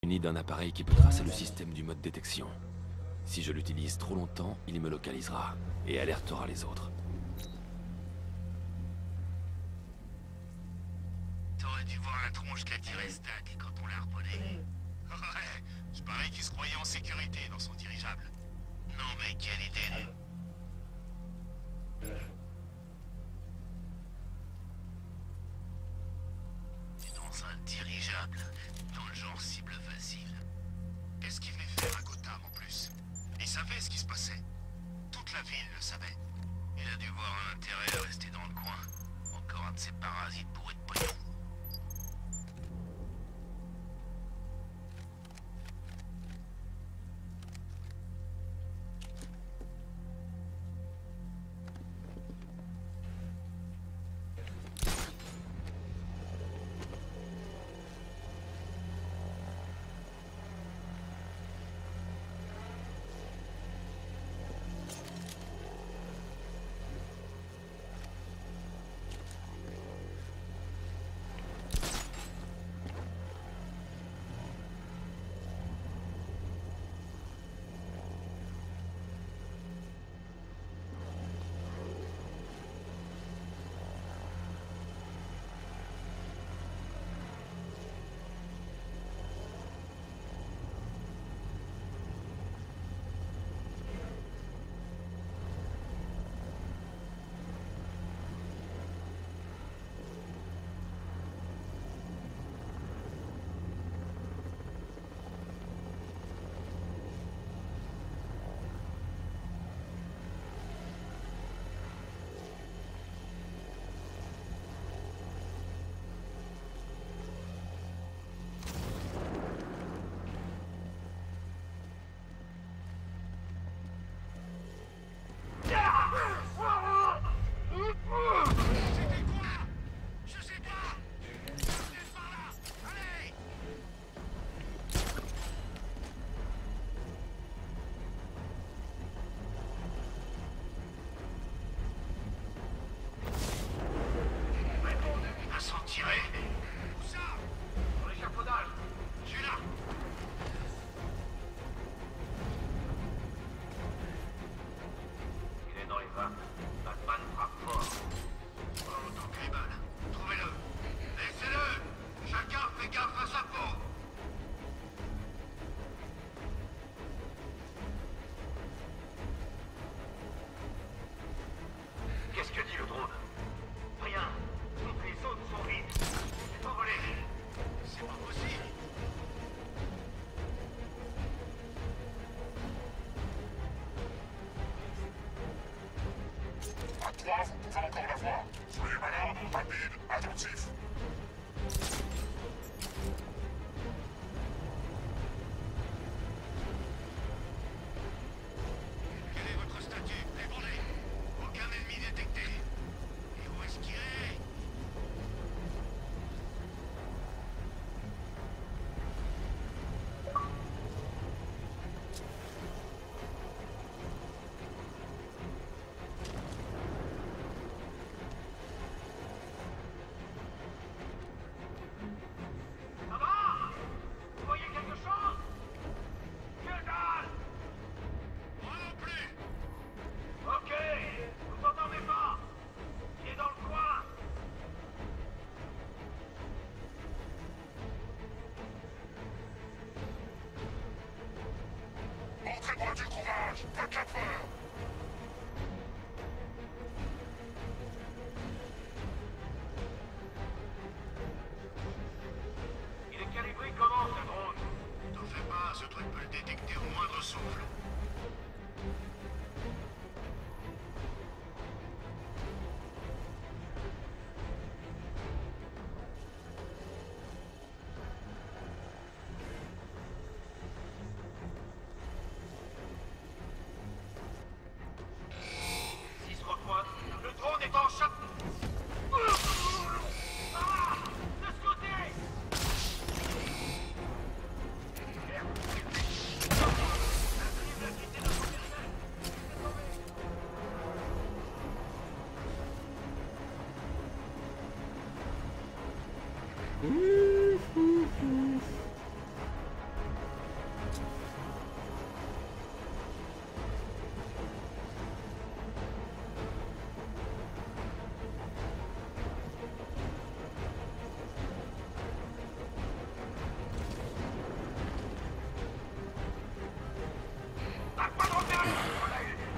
Muni d'un appareil qui peut tracer le système du mode détection. Si je l'utilise trop longtemps, il me localisera et alertera les autres. T'aurais dû voir la tronche qu'a tiré Stack quand on l'a harponné. Ouais, je parie qu'il se croyait en sécurité dans son dirigeable. Non mais quelle idée. Et dans un dirigeable, dans le genre cible facile. Qu'est-ce qu'il venait faire à Gotham en plus? Il savait ce qui se passait. Toute la ville le savait. Il a dû voir un intérêt à rester dans le coin. Encore un de ces parasites bourrés de pognon. Vous pouvez encore la voir. Soyez malin, rapide, attentif. Quel est votre statut? Répondez. Aucun ennemi détecté. Et où est-ce qu'il est?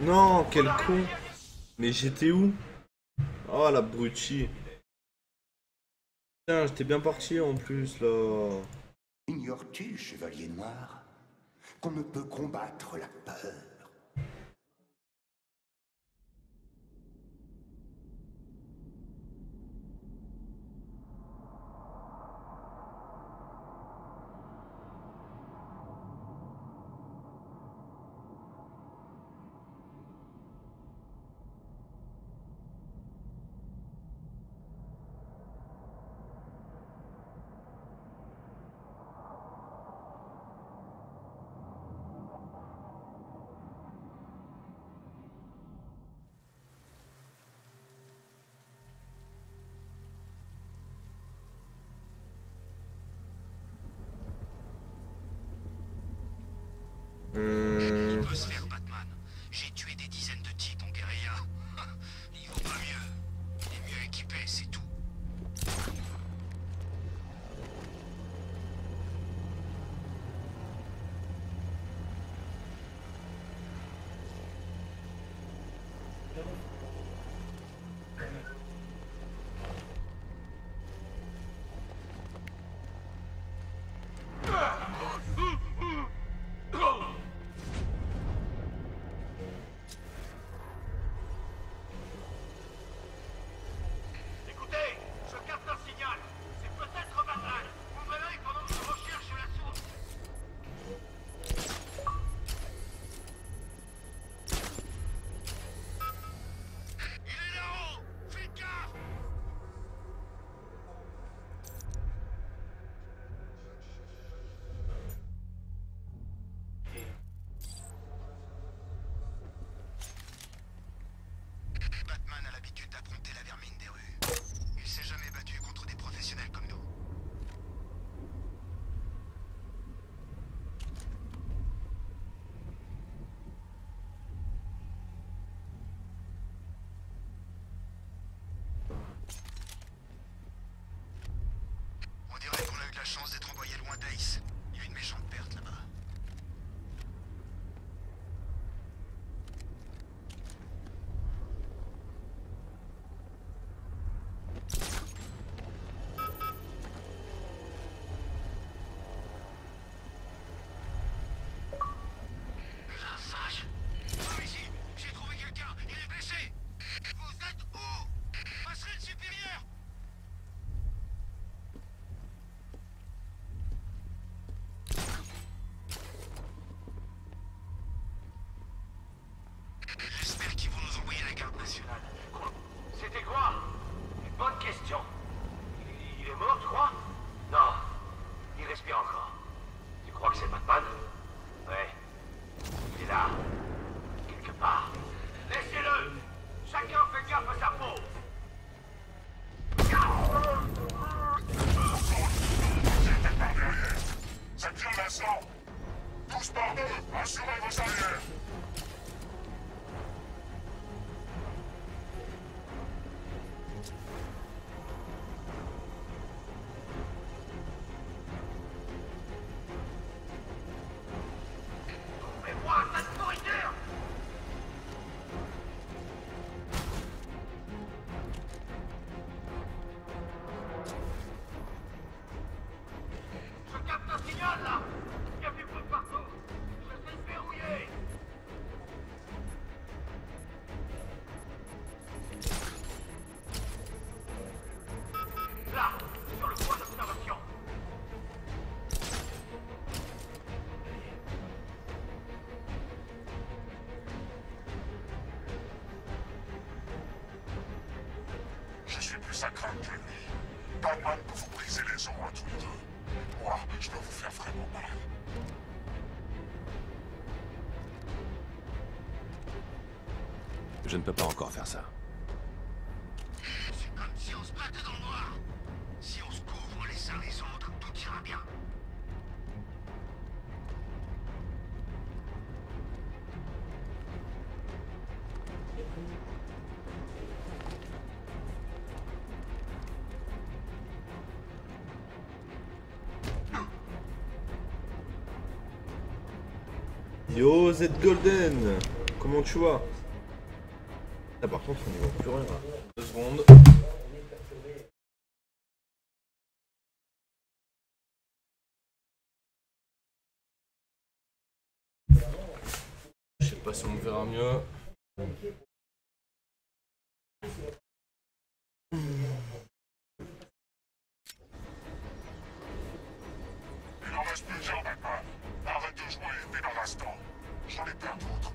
Non, quel con. Mais j'étais où? Oh la abruti. Putain, j'étais bien parti en plus là. Ignores-tu, chevalier noir, qu'on ne peut combattre la peur? Il peut se faire, Batman. J'ai tué des dizaines de types en guérilla. Il vaut pas mieux. Il est mieux équipé, c'est tout. Écoutez, je capte un signal. C'est peut-être Batman. Ouvrez l'œil pendant que je recherche la source. Il est là-haut. Faites gaffe. Batman a l'habitude d'affronter la vermine des rues. Il s'est jamais battu contre des professionnels comme nous. On dirait qu'on a eu de la chance d'être envoyé loin d'Ace. Il y a une méchante perte là-bas. La vache! Oh, ici! J'ai trouvé quelqu'un! Il est blessé! Vous êtes où? Passerelle supérieure! J'espère qu'ils vont nous envoyer la garde nationale. C'était quoi? Une bonne question. Il est mort, tu crois? Non. Il respire encore. Tu crois que c'est Batman? Ouais. Il est là. Quelque part. Laissez-le! Chacun fait gaffe à sa peau! J'étais par derrière. C'est bien l'instant. Tous par deux, assurez vos arrières. Ouvrez-moi cette nourriture! Je capte un signal là! Il y a du bruit partout! Je sais le verrouiller! Là! Sur le point d'observation! Je suis plus à craindre que lui. Batman peut vous briser les os à tous les deux. Moi, je dois vous faire vraiment mal. Je ne peux pas encore faire ça. C'est comme si on se battait dans le noir. Si on se couvre les uns les autres, tout ira bien. Yo, Z Golden. comment tu vas? Là par contre on y voit plus rien là. 2 secondes. Je sais pas si on me verra mieux. Il en reste plusieurs maintenant. Arrête de jouer, mais dans l'instant. J'en ai plein d'autres.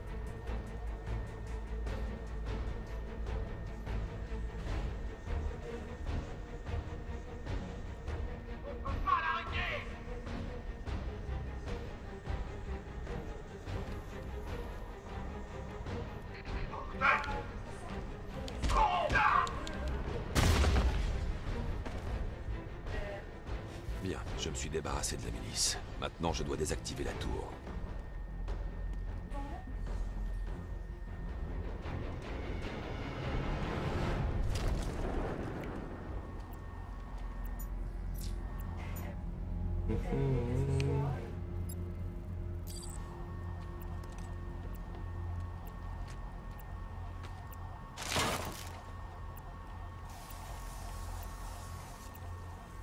Bien, je me suis débarrassé de la milice. Maintenant, je dois désactiver la tour.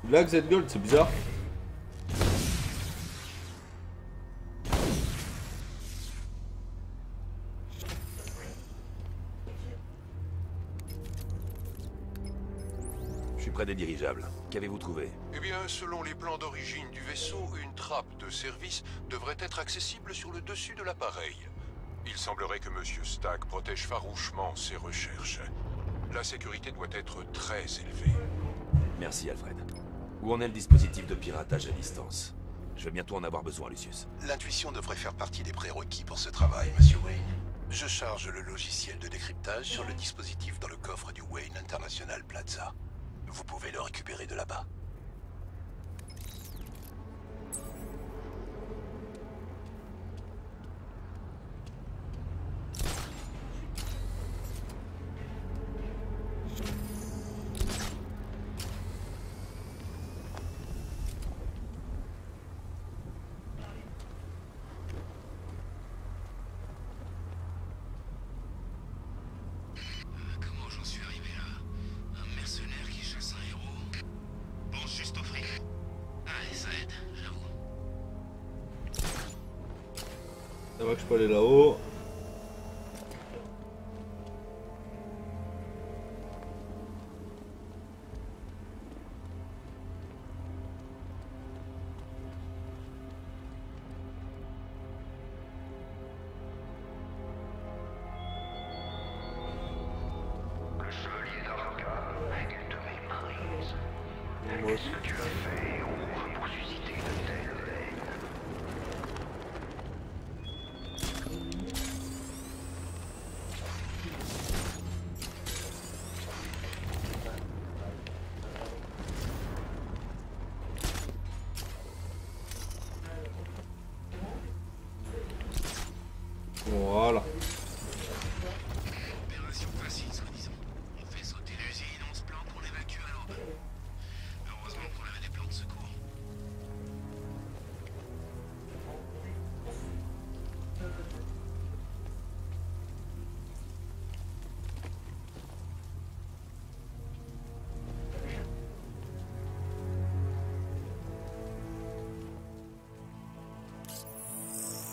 Black Z Gold, c'est bizarre. Je suis près des dirigeables. Qu'avez-vous trouvé? Eh bien, selon les plans d'origine du vaisseau, une trappe de service devrait être accessible sur le dessus de l'appareil. Il semblerait que Monsieur Stack protège farouchement ses recherches. La sécurité doit être très élevée. Merci, Alfred. Où en est le dispositif de piratage à distance? Je vais bientôt en avoir besoin, Lucius. L'intuition devrait faire partie des prérequis pour ce travail, Monsieur Wayne. Je charge le logiciel de décryptage sur le dispositif dans le coffre du Wayne International Plaza. Vous pouvez le récupérer de là-bas. Comment j'en suis arrivé là? Un mercenaire qui chasse un héros? Pense juste au fric. Ah, ça aide, j'avoue. Ça va que je peux aller là-haut. Le chevalier d'avocat est de méprise. Moi Qu'est-ce que tu as fait, Ombre, pour susciter de telles haines? Voilà. Opération facile, soi-disant. On fait sauter l'usine, on se plante pour l'évacuer à l'aube. Heureusement qu'on avait des plans de secours.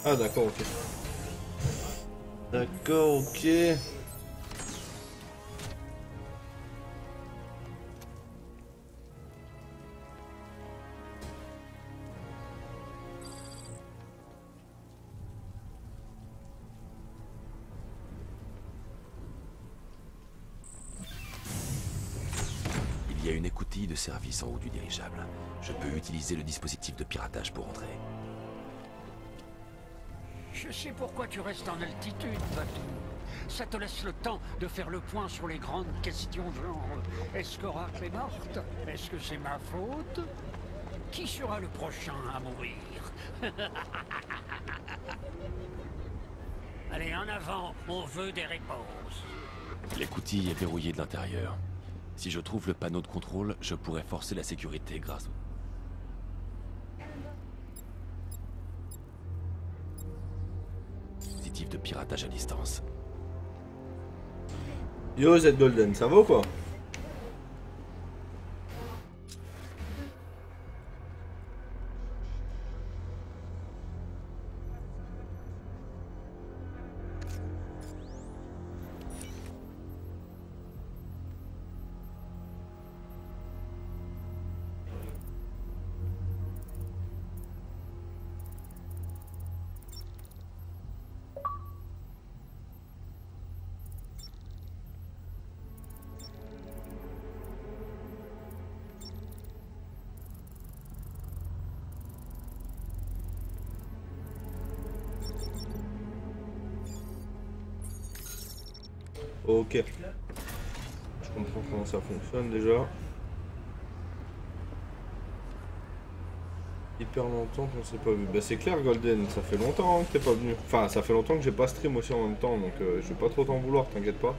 Ah d'accord, ok. D'accord, ok. Il y a une écoutille de service en haut du dirigeable. Je peux utiliser le dispositif de piratage pour entrer. Je sais pourquoi tu restes en altitude, Batou. Ça te laisse le temps de faire le point sur les grandes questions genre est-ce qu'Oracle est morte? Est-ce que c'est ma faute? Qui sera le prochain à mourir? Allez, en avant, on veut des réponses. L'écoutille est verrouillée de l'intérieur. Si je trouve le panneau de contrôle, je pourrais forcer la sécurité grâce au... dispositif de piratage à distance. Yo Z Golden, ça va ou quoi? Ok. Je comprends comment ça fonctionne déjà. Hyper longtemps qu'on s'est pas vu. Bah c'est clair Golden, ça fait longtemps que t'es pas venu. Enfin ça fait longtemps que j'ai pas stream aussi en même temps, donc je vais pas trop t'en vouloir, t'inquiète pas.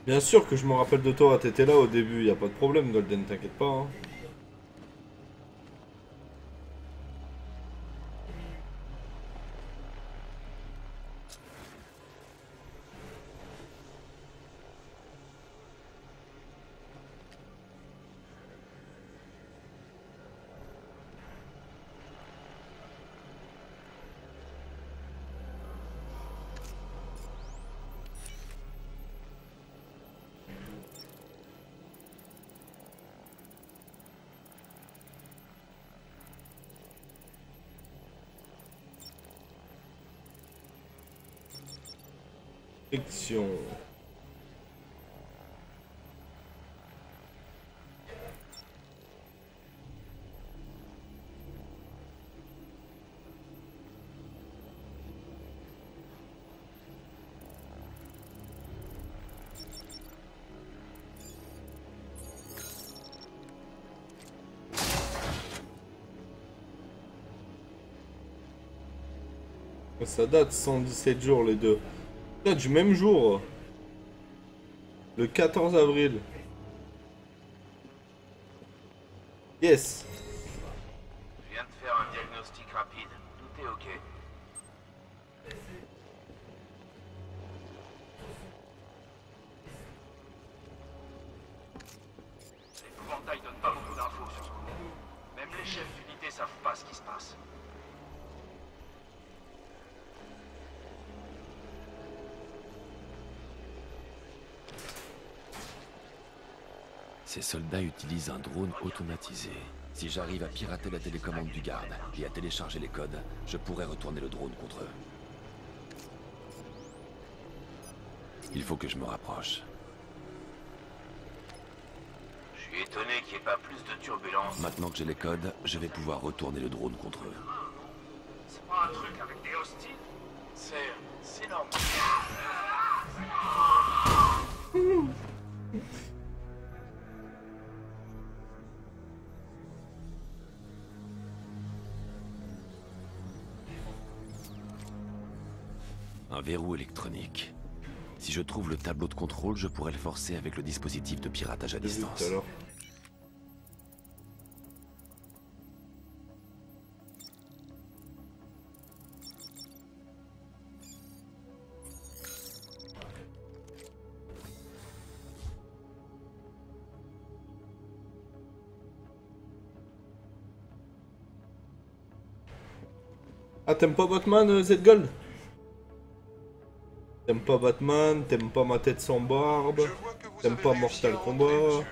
Bien sûr que je me rappelle de toi, t'étais là au début, y a pas de problème Golden, t'inquiète pas. Hein. Section. Ça date 117 jours les deux. Ça date du même jour. Le 14 avril. Yes. Je viens de faire un diagnostic rapide. Tout est ok. L'épouvantail donne pas beaucoup d'infos sur ce coup. Même les chefs d'unité savent pas ce qui se passe. Ces soldats utilisent un drone automatisé. Si j'arrive à pirater la télécommande du garde et à télécharger les codes, je pourrais retourner le drone contre eux. Il faut que je me rapproche. Je suis étonné qu'il n'y ait pas plus de turbulences. Maintenant que j'ai les codes, je vais pouvoir retourner le drone contre eux. C'est pas un truc avec des hostiles. C'est normal. Un verrou électronique. Si je trouve le tableau de contrôle, je pourrais le forcer avec le dispositif de piratage à distance. Alors. Ah, t'aimes pas Batman, Z-Gold? T'aimes pas Batman, t'aimes pas ma tête sans barbe, t'aimes pas Mortal Kombat.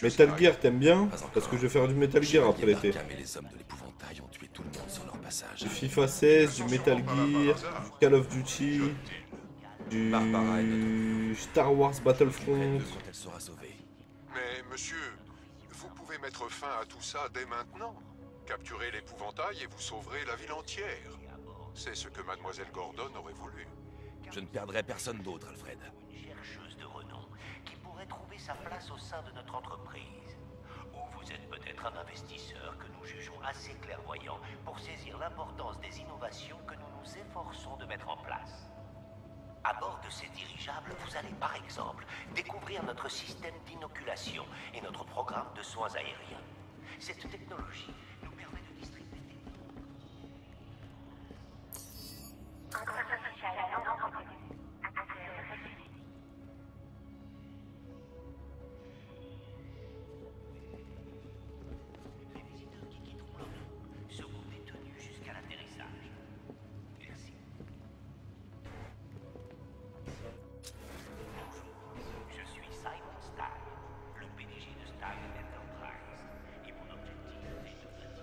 Metal Gear, t'aimes bien? Parce que je vais faire du Metal Gear après l'été. Les hommes de l'épouvantail ont tué tout le monde sur leur passage. Du FIFA 16, du Metal Gear, du Call of Duty, du Star Wars Battlefront. Elle sera sauvée. Mais monsieur, vous pouvez mettre fin à tout ça dès maintenant. Capturez l'épouvantail et vous sauverez la ville entière. C'est ce que Mademoiselle Gordon aurait voulu. Je ne perdrai personne d'autre, Alfred. Une chercheuse de renom qui pourrait trouver sa place au sein de notre entreprise. Ou vous êtes peut-être un investisseur que nous jugeons assez clairvoyant pour saisir l'importance des innovations que nous nous efforçons de mettre en place. À bord de ces dirigeables, vous allez par exemple découvrir notre système d'inoculation et notre programme de soins aériens. Cette technologie nous permet de distribuer des... Les visiteurs qui quitteront l'Europe seront détenus jusqu'à l'atterrissage. Merci. Je suis Simon Stagg, le PDG de Stagg Enterprise, et mon objectif est de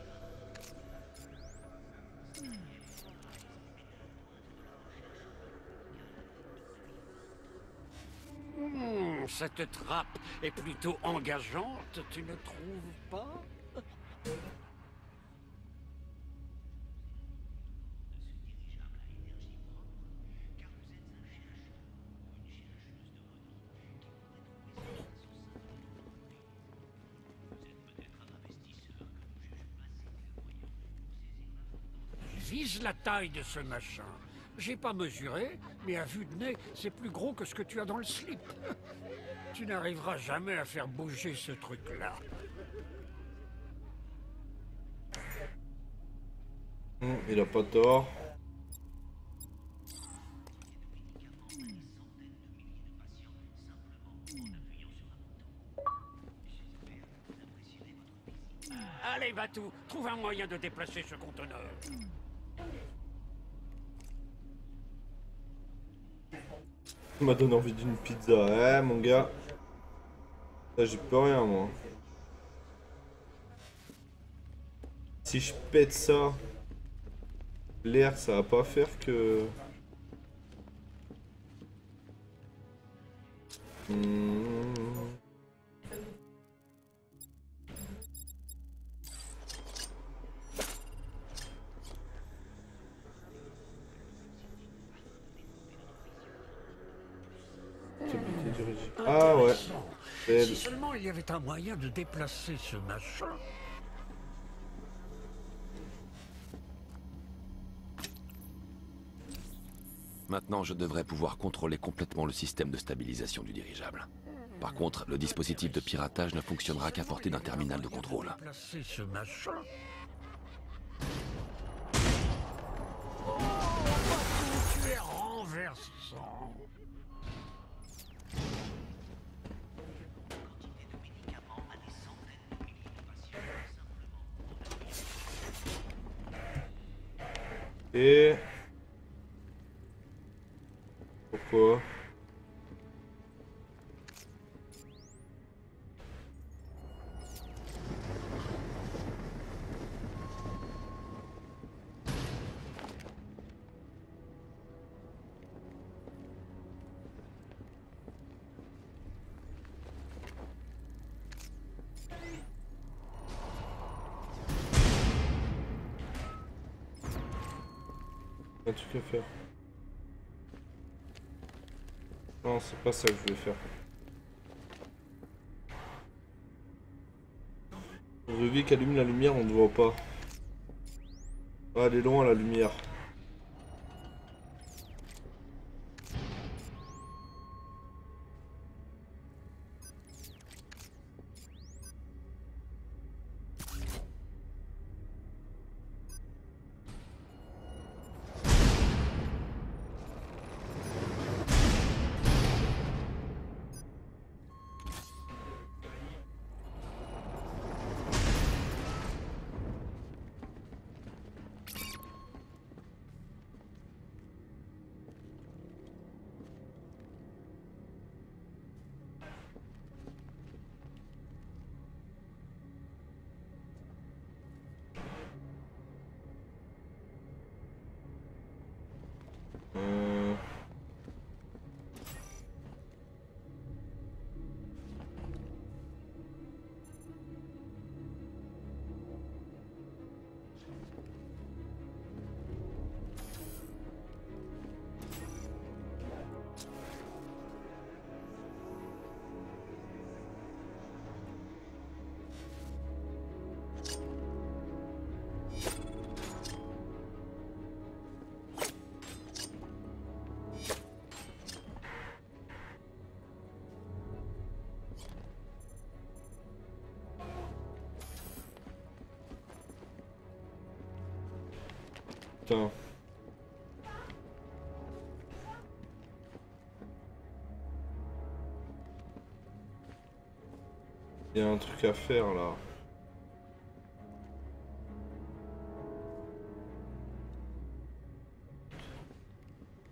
Cette trappe est plutôt engageante, tu ne trouves pas? Vise la taille de ce machin. J'ai pas mesuré, mais à vue de nez, c'est plus gros que ce que tu as dans le slip. Tu n'arriveras jamais à faire bouger ce truc-là. Il a pas tort. Allez, Batou, trouve un moyen de déplacer ce conteneur. Tu m'as donné envie d'une pizza, mon gars. Là, j'y peux rien, moi. Si je pète ça, l'air, ça va pas faire que... Ah ouais. Si seulement il y avait un moyen de déplacer ce machin. Maintenant, je devrais pouvoir contrôler complètement le système de stabilisation du dirigeable. Par contre, le dispositif de piratage ne fonctionnera qu'à portée d'un terminal de contrôle. Déplacer ce machin. Oh, tu es renversant. Et... Pourquoi? Un truc à faire. Non, c'est pas ça que je voulais faire. Ruby qui allume la lumière, on ne voit pas. Ah, elle est loin la lumière. putain. Il y a un truc à faire là.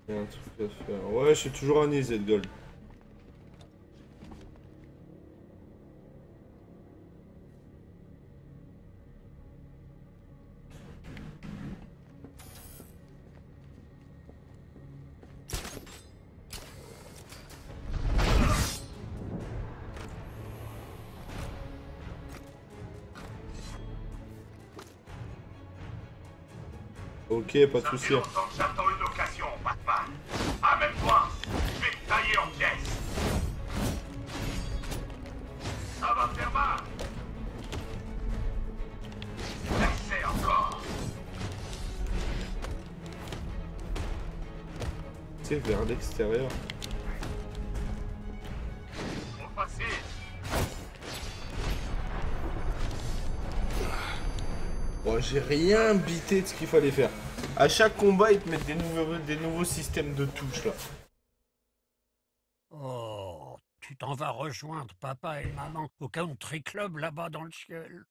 Il y a un truc à faire. Ouais, je suis toujours un Z Gold. Ok, pas de soucis. J'attends une occasion, Batman. Amène-toi, je vais te tailler en pièces. Ça va faire mal. Essaie encore. C'est vers l'extérieur. Trop facile. Bon, j'ai rien bité de ce qu'il fallait faire. À chaque combat, ils te mettent des nouveaux systèmes de touches là. Oh, tu t'en vas rejoindre papa et maman au country club là-bas dans le ciel.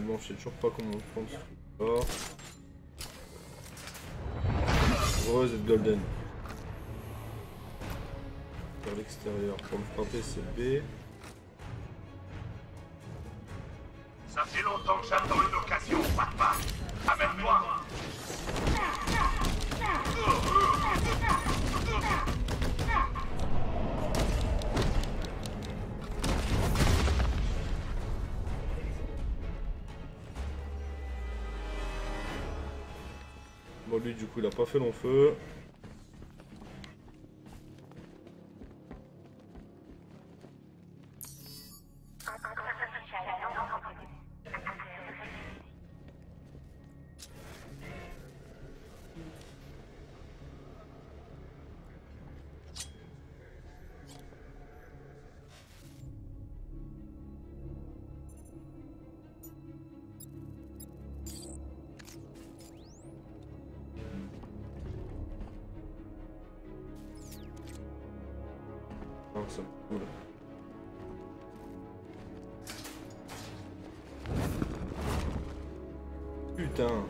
Bon, je sais toujours pas comment on prend ce truc. Rose et Golden. Vers l'extérieur. Pour me frapper, c'est B. Ça fait longtemps que j'attends une occasion, Batman. Amène-toi. Bon, lui, du coup, il a pas fait long feu. Ça me cool. Putain.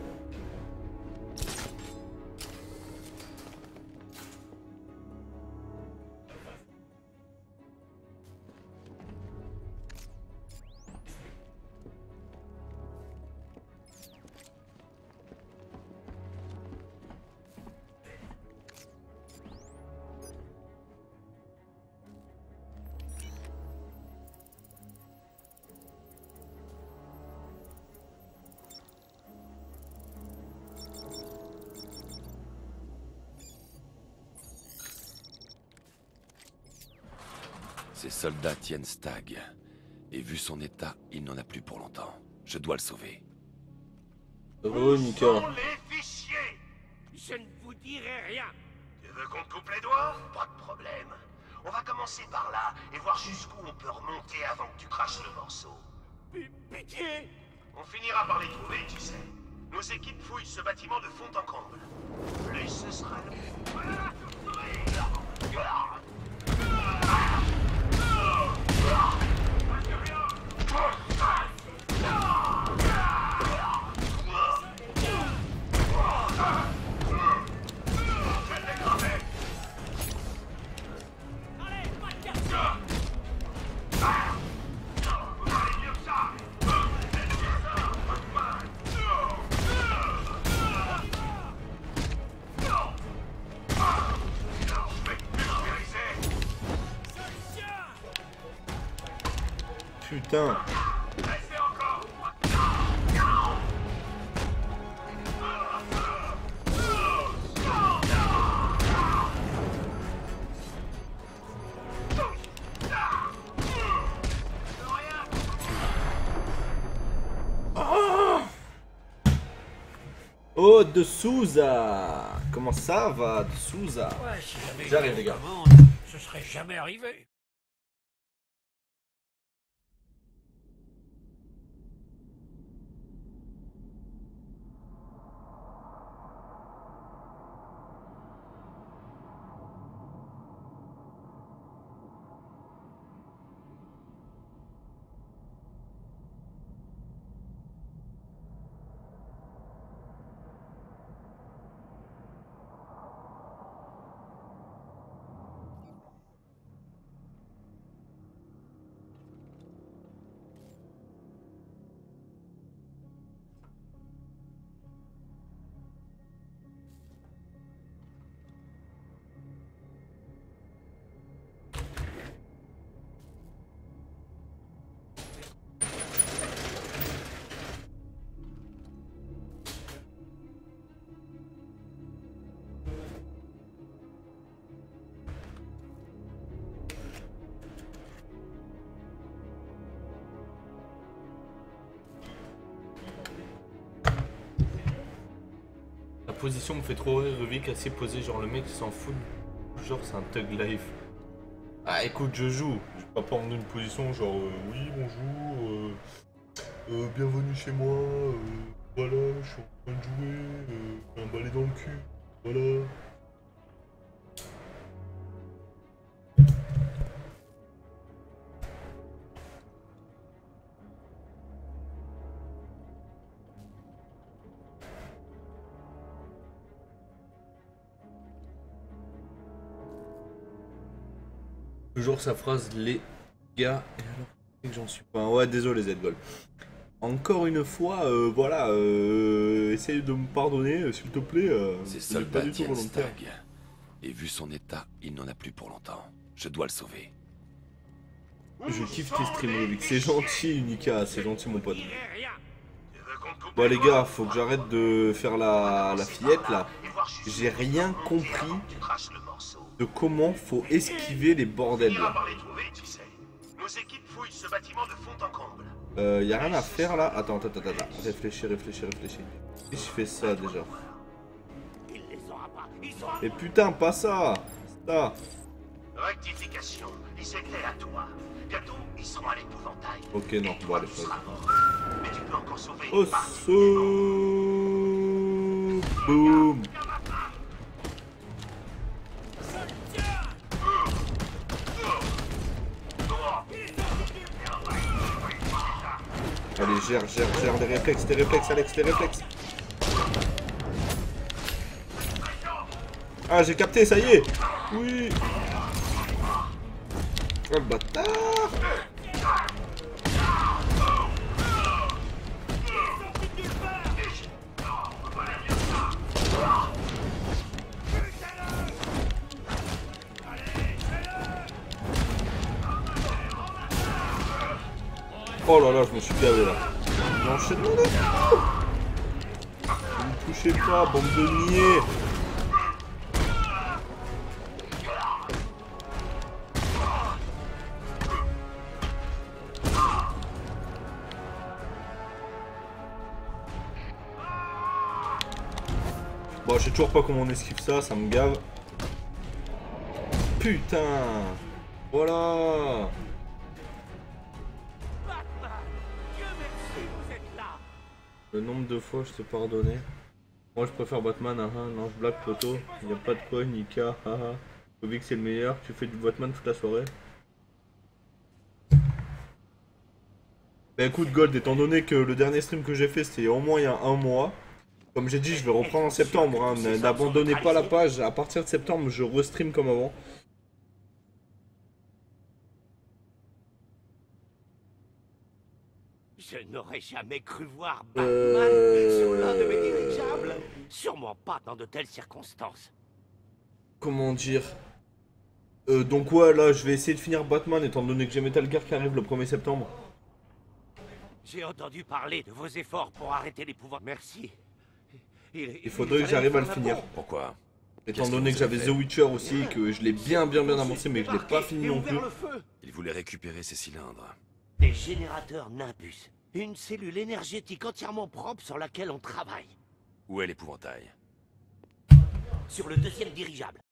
Ces soldats tiennent Stagg. Et vu son état, il n'en a plus pour longtemps. Je dois le sauver. Oh, Nika. Sont les fichiers. Je ne vous dirai rien. Tu veux qu'on te coupe les doigts? Pas de problème. On va commencer par là et voir jusqu'où on peut remonter avant que tu craches le morceau. Pitié. On finira par les trouver, tu sais. Nos équipes fouillent ce bâtiment de fond en comble. Plus ce sera le... Putain. Oh, de Souza. Comment ça va, de Souza? Ouais, si jamais J'arrive, les gars. ce serait jamais arrivé. La position me fait trop rire, Rubik assez posé, genre le mec il s'en fout. Genre c'est un thug life. Ah écoute, je joue. Je vais pas prendre une position genre oui bonjour, bienvenue chez moi, voilà, je suis en train de jouer, un balai dans le cul, voilà. Toujours sa phrase, les gars, et alors que j'en suis pas. Ouais, désolé Zedgol. Encore une fois, voilà, essaye de me pardonner, s'il te plaît. Ces ce n'est soldats pas du tout tiennent volontaire. Stag. Et vu son état, il n'en a plus pour longtemps. Je dois le sauver. Je kiffe tes streams, Rubik. C'est gentil, Unica, c'est gentil, mon pote. Bon, les gars, faut que j'arrête de faire la fillette là. J'ai rien compris de comment faut esquiver les bordels là. Y'a rien à faire là. Attends. Réfléchis. Si je fais ça déjà. Et putain, pas ça. Ça. Rectification, ils étaient à toi. Bientôt, ils seront à l'épouvantail. Ok, non, bon, allez, Tu seras mort. Mais tu peux encore sauver Oh, une partie. boum. Allez, gère les réflexes, Alex, les réflexes. Ah, j'ai capté, ça y est. Oui. Oh, le bâtard. Oh là là, je me suis gavé là. L'enchaînement là. Ne me touchez pas, bande de niais. Bon, je sais toujours pas comment on esquive ça, ça me gave. Putain. Voilà. Le nombre de fois je t'ai pardonné. Moi je préfère Batman, non je blague photo. Y a pas de quoi, Nika, haha. Rubik c'est le meilleur, tu fais du Batman toute la soirée. Bah écoute Gold, étant donné que le dernier stream que j'ai fait c'était au moins il y a un mois. Comme j'ai dit, je vais reprendre en septembre, hein. N'abandonnez pas la page, à partir de septembre je restream comme avant. Je n'aurais jamais cru voir Batman sur l'un de mes dirigeables. Sûrement pas dans de telles circonstances. Comment dire donc ouais, là je vais essayer de finir Batman étant donné que j'ai Metal Gear qui arrive le 1er septembre. J'ai entendu parler de vos efforts pour arrêter l'épouvante. Merci. Il faudrait que j'arrive à le finir. Pourquoi? Étant donné que j'avais The Witcher aussi, que je l'ai bien avancé mais que je l'ai pas fini non plus. Il voulait récupérer ses cylindres. Des générateurs Nimbus. Une cellule énergétique entièrement propre sur laquelle on travaille. Où est l'épouvantail? Sur le deuxième dirigeable.